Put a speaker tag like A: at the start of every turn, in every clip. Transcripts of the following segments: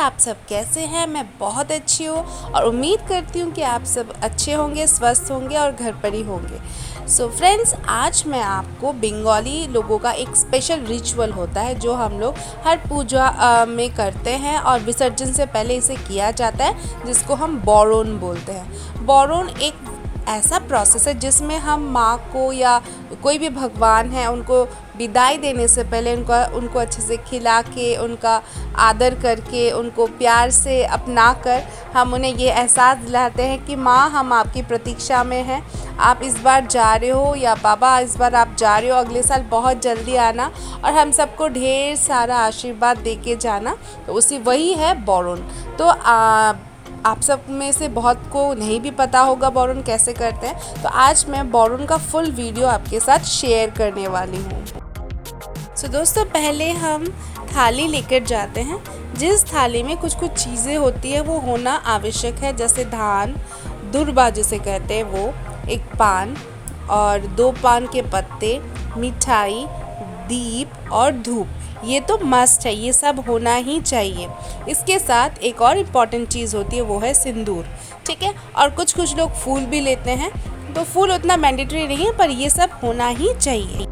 A: आप सब कैसे हैं? मैं बहुत अच्छी हूँ और उम्मीद करती हूँ कि आप सब अच्छे होंगे, स्वस्थ होंगे और घर पर ही होंगे। सो फ्रेंड्स, आज मैं आपको बंगाली लोगों का एक स्पेशल रिचुअल होता है जो हम लोग हर पूजा में करते हैं और विसर्जन से पहले इसे किया जाता है, जिसको हम बौरोन बोलते हैं। बौरोन एक ऐसा प्रोसेस है जिसमें हम माँ को या कोई भी भगवान है उनको विदाई देने से पहले उनको अच्छे से खिला के, उनका आदर करके, उनको प्यार से अपना कर हम उन्हें ये एहसास दिलाते हैं कि माँ, हम आपकी प्रतीक्षा में हैं। आप इस बार जा रहे हो या बाबा इस बार आप जा रहे हो, अगले साल बहुत जल्दी आना और हम सबको ढेर सारा आशीर्वाद दे के जाना। तो उसी वही है बौरोन। तो आप सब में से बहुत को नहीं भी पता होगा बौरोन कैसे करते हैं, तो आज मैं बौरोन का फुल वीडियो आपके साथ शेयर करने वाली हूँ। सो दोस्तों, पहले हम थाली लेकर जाते हैं। जिस थाली में कुछ कुछ चीज़ें होती है वो होना आवश्यक है, जैसे धान, दुर्बा जिसे कहते हैं वो, एक पान और 2 पान के पत्ते, मिठाई, दीप और धूप। ये तो मस्ट है, ये सब होना ही चाहिए। इसके साथ एक और इम्पॉर्टेंट चीज़ होती है, वो है सिंदूर, ठीक है। और कुछ कुछ लोग फूल भी लेते हैं, तो फूल उतना मैंडेटरी नहीं है, पर ये सब होना ही चाहिए।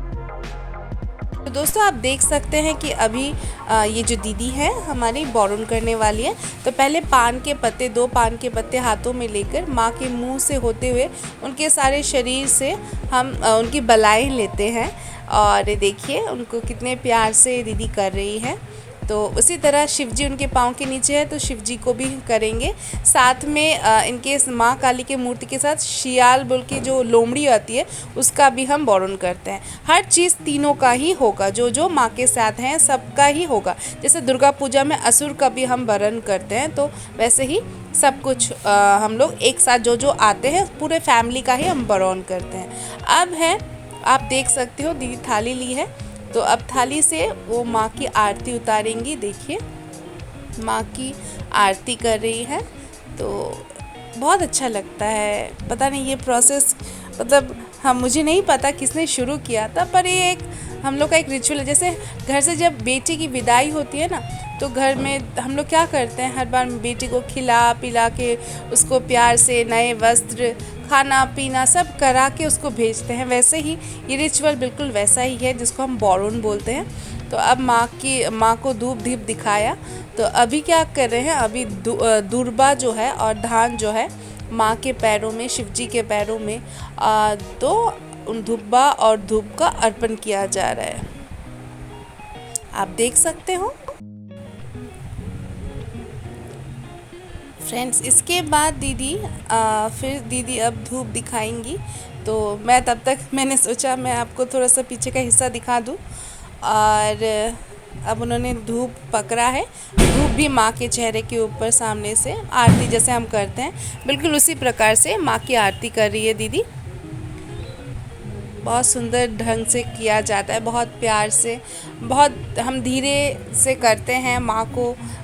A: तो दोस्तों, आप देख सकते हैं कि अभी ये जो दीदी है हमारी बौरोन करने वाली है। तो पहले पान के पत्ते, 2 पान के पत्ते हाथों में लेकर माँ के मुंह से होते हुए उनके सारे शरीर से हम उनकी बलाएं लेते हैं। और देखिए उनको कितने प्यार से दीदी कर रही है। तो उसी तरह शिव जी उनके पाँव के नीचे है, तो शिव जी को भी करेंगे। साथ में इनके माँ काली के मूर्ति के साथ शियाल बोल के जो लोमड़ी आती है उसका भी हम बौरोन करते हैं। हर चीज़ तीनों का ही होगा, जो जो माँ के साथ हैं सबका ही होगा। जैसे दुर्गा पूजा में असुर का भी हम बरण करते हैं, तो वैसे ही सब कुछ हम लोग एक साथ जो जो आते हैं पूरे फैमिली का ही हम बौरोन करते हैं। अब है, आप देख सकते हो दीदी थाली ली है, तो अब थाली से वो माँ की आरती उतारेंगी। देखिए माँ की आरती कर रही है, तो बहुत अच्छा लगता है। पता नहीं ये प्रोसेस, मतलब मुझे नहीं पता किसने शुरू किया था, पर ये एक हम लोग का एक रिचुअल है। जैसे घर से जब बेटी की विदाई होती है ना, तो घर में हम लोग क्या करते हैं, हर बार बेटी को खिला पिला के उसको प्यार से नए वस्त्र, खाना पीना सब करा के उसको भेजते हैं। वैसे ही ये रिचुअल बिल्कुल वैसा ही है जिसको हम बौरोन बोलते हैं। तो अब माँ को धूप दीप दिखाया, तो अभी क्या कर रहे हैं, अभी दुर्बा जो है और धान जो है माँ के पैरों में, शिव जी के पैरों में, तो उन दुर्बा और धूप का अर्पण किया जा रहा है। आप देख सकते हो फ्रेंड्स। इसके बाद फिर दीदी अब धूप दिखाएंगी। तो मैं तब तक मैंने सोचा मैं आपको थोड़ा सा पीछे का हिस्सा दिखा दूँ। और अब उन्होंने धूप पकड़ा है, धूप भी माँ के चेहरे के ऊपर सामने से आरती जैसे हम करते हैं बिल्कुल उसी प्रकार से माँ की आरती कर रही है दीदी। बहुत सुंदर ढंग से किया जाता है, बहुत प्यार से, बहुत हम धीरे से करते हैं।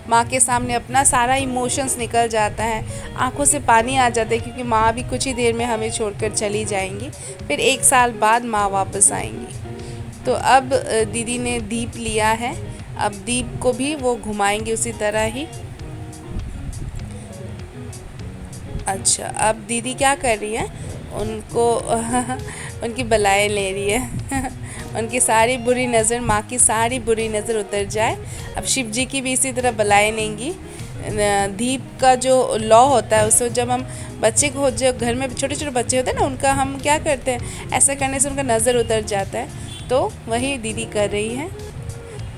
A: माँ के सामने अपना सारा इमोशंस निकल जाता है, आंखों से पानी आ जाता है, क्योंकि माँ भी कुछ ही देर में हमें छोड़कर चली जाएंगी। फिर 1 साल बाद माँ वापस आएंगी। तो अब दीदी ने दीप लिया है, अब दीप को भी वो घुमाएंगे उसी तरह ही। अच्छा, अब दीदी क्या कर रही है, उनको उनकी बलाएं ले रही है उनकी सारी बुरी नज़र, माँ की सारी बुरी नज़र उतर जाए। अब शिव जी की भी इसी तरह बलाएं लेंगी। दीप का जो लौ होता है, उसको जब हम बच्चे को, जब घर में छोटे छोटे बच्चे होते हैं ना, उनका हम क्या करते हैं, ऐसा करने से उनका नज़र उतर जाता है। तो वही दीदी कर रही है।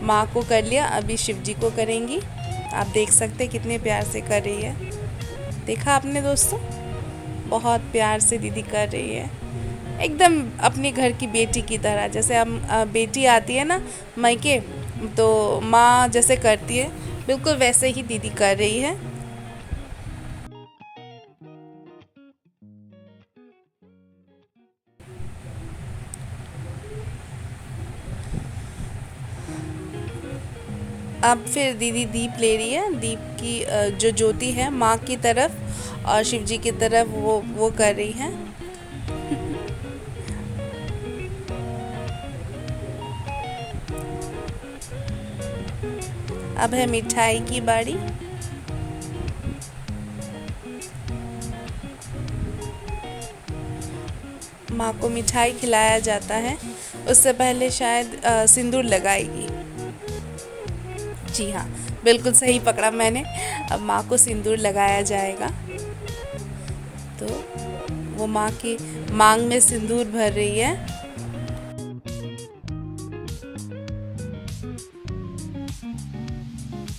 A: माँ को कर लिया, अभी शिव जी को करेंगी। आप देख सकते हैं कितने प्यार से कर रही है। देखा आपने दोस्तों, बहुत प्यार से दीदी कर रही है, एकदम अपने घर की बेटी की तरह। जैसे हम बेटी आती है ना मायके, तो माँ जैसे करती है बिल्कुल वैसे ही दीदी कर रही है। अब फिर दीदी दीप ले रही है, दीप की जो ज्योति है माँ की तरफ और शिव जी की तरफ वो कर रही है। अब है मिठाई की बारी। माँ को मिठाई खिलाया जाता है। उससे पहले शायद सिंदूर लगाएगी। जी हाँ, बिल्कुल सही पकड़ा मैंने। अब माँ को सिंदूर लगाया जाएगा। तो वो माँ की मांग में सिंदूर भर रही है।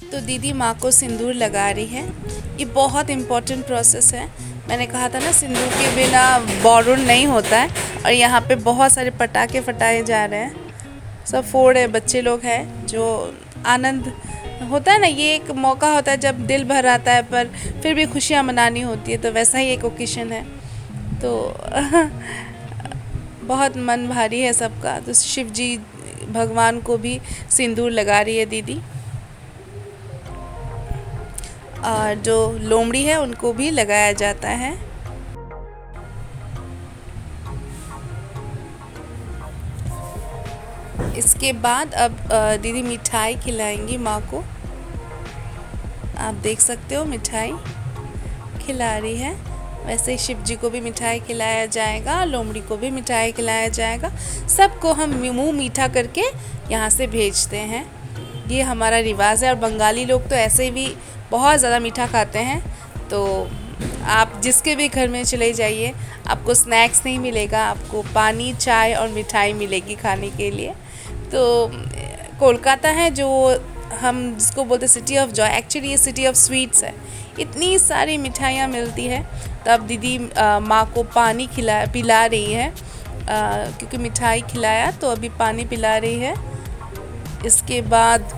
A: तो दीदी माँ को सिंदूर लगा रही है। ये बहुत इम्पोर्टेंट प्रोसेस है। मैंने कहा था ना, सिंदूर के बिना बोरन नहीं होता है। और यहाँ पे बहुत सारे पटाखे फटाए जा रहे हैं। सब फोड़ रहे बच्चे लोग हैं, जो आनंद होता है ना, ये एक मौका होता है जब दिल भर आता है पर फिर भी खुशियाँ मनानी होती है। तो वैसा ही एक ओकेशन है। तो बहुत मन भारी है सबका। तो शिव जी भगवान को भी सिंदूर लगा रही है दीदी। और जो लोमड़ी है उनको भी लगाया जाता है। इसके बाद अब दीदी मिठाई खिलाएंगी माँ को। आप देख सकते हो मिठाई खिला रही है। वैसे ही शिव जी को भी मिठाई खिलाया जाएगा, लोमड़ी को भी मिठाई खिलाया जाएगा। सबको हम मुंह मीठा करके यहाँ से भेजते हैं। ये हमारा रिवाज है। और बंगाली लोग तो ऐसे भी बहुत ज़्यादा मीठा खाते हैं। तो आप जिसके भी घर में चले जाइए, आपको स्नैक्स नहीं मिलेगा, आपको पानी, चाय और मिठाई मिलेगी खाने के लिए। तो कोलकाता है जो हम जिसको बोलते सिटी ऑफ जॉय, एक्चुअली ये सिटी ऑफ स्वीट्स है। इतनी सारी मिठाइयाँ मिलती है। तब दीदी माँ को पानी पिला रही है, क्योंकि मिठाई खिलाया तो अभी पानी पिला रही है। इसके बाद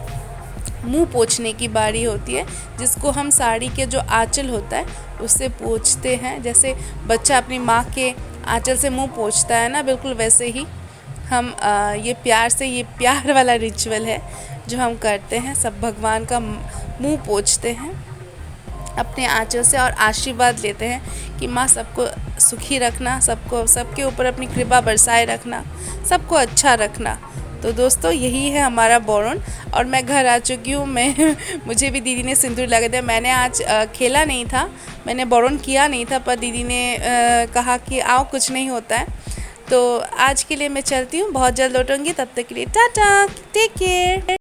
A: मुंह पोंछने की बारी होती है, जिसको हम साड़ी के जो आंचल होता है उससे पोंछते हैं। जैसे बच्चा अपनी माँ के आंचल से मुंह पोंछता है ना, बिल्कुल वैसे ही हम ये प्यार वाला रिचुअल है जो हम करते हैं। सब भगवान का मुंह पोंछते हैं अपने आंचल से और आशीर्वाद लेते हैं कि माँ सबको सुखी रखना, सबके ऊपर अपनी कृपा बरसाए रखना, सबको अच्छा रखना। तो दोस्तों यही है हमारा बोरन। और मैं घर आ चुकी हूँ। मुझे भी दीदी ने सिंदूर लगा दिया। मैंने आज खेला नहीं था, मैंने बोरन किया नहीं था, पर दीदी ने कहा कि आओ कुछ नहीं होता है। तो आज के लिए मैं चलती हूँ, बहुत जल्द लौटूंगी। तब तक के लिए टाटा, टेक केयर।